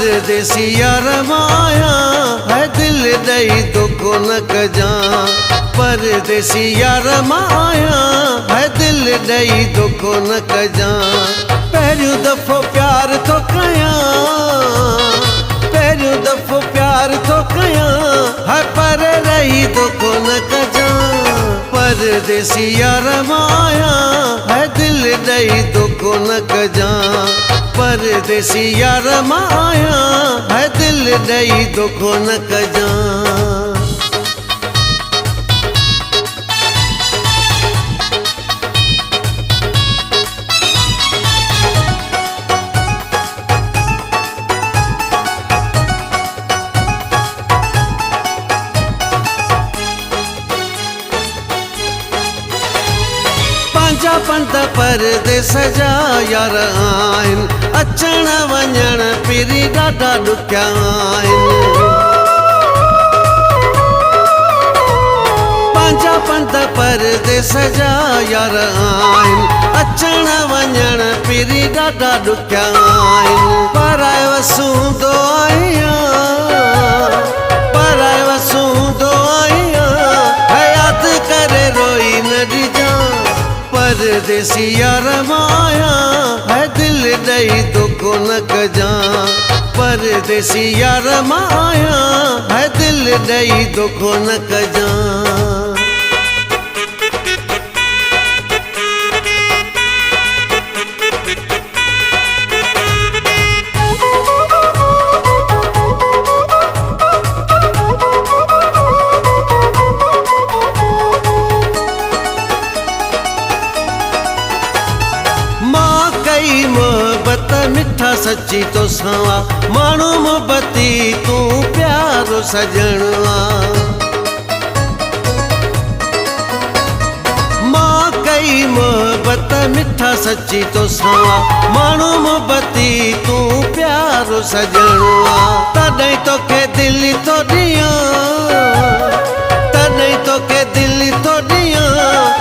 परदेसी यार माया है दिल दई दुख न कजा। परदेसी यार माया है दिल दई दुख न कजा। पहिरियों दफ़ो प्यार तो कया, पहिरियों दफ़ो प्यार तो कया है पर रही दुख न कजा। परदेसी यार माया है दिल दई दुख न कजा। परदेसी यार माया है दिल दई दुख न कजा। पंजा पंध परदेस जा यार आइन, अचण वञण पिरी ॾाढा ॾुखिया आहिनि। पंजा पंध परदेस जा यार आइन, अचण वञण पिरी ॾाढा ॾुखिया आहिनि। पराए वसूंदो आहियां, पराए वसूंदो आहियां, यादि करे रोई न ॾिजां। परदेसी यार माया है दिल दई दुख न कजा। परदेसी यार माया है दिल दई दुख न कजा। मोहब्बत मिठा सच्ची तो सावा, माण्हू मोहब्बती तू प्यारो सजणवा। मां कई मोहब्बत मिठा सच्ची तो सावा, माण्हू मोहब्बती तू प्यारो सजणवा। तॾहिं तोखे दिल थो ॾियां, तॾहिं तोखे दिल थो ॾियां,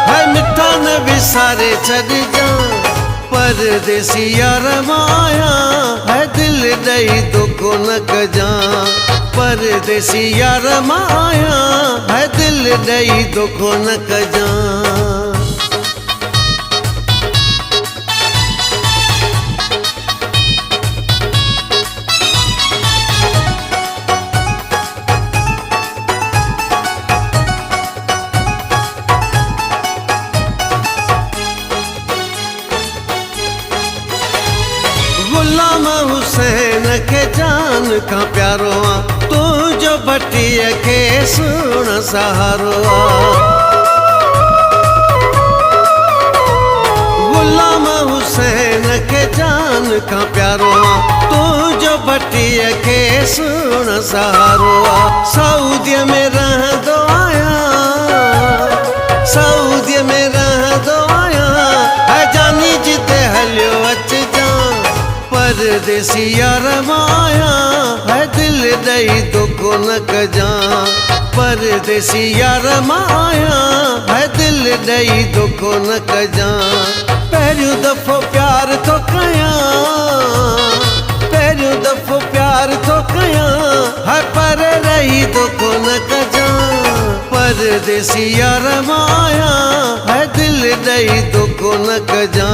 है मिठा न विसारे छॾिजां। परदेसी यार माया है दिल दई दुख न कजा। परदेसी यार माया है दिल दई दुख न कजा। गुलाम हुसैन के जान का प्यारो आ, तू जो भटीअ के सुण सहारो आ। गुलाम हुसैन के जान का प्यारो आ, तू जो भटीअ के सुण सहारो आ। सऊदी में रहंदो आया, सऊदी में रहंदो आया, है जानी जिते हलियो अचजां। परदेसी यार माया है दिल दई दुख न कजा। परदेसी यार माया है दिल दई दुख न कजा। पहिरियों दफ़ो प्यार तो कया, पहिरियों दफ़ो प्यार तो कया, है पर रही दुख न कजा। परदेसी यार माया है दिल दई दुख न कजा।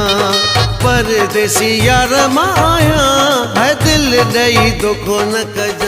परदेसी यार माया है दिल दई दुख न कजा।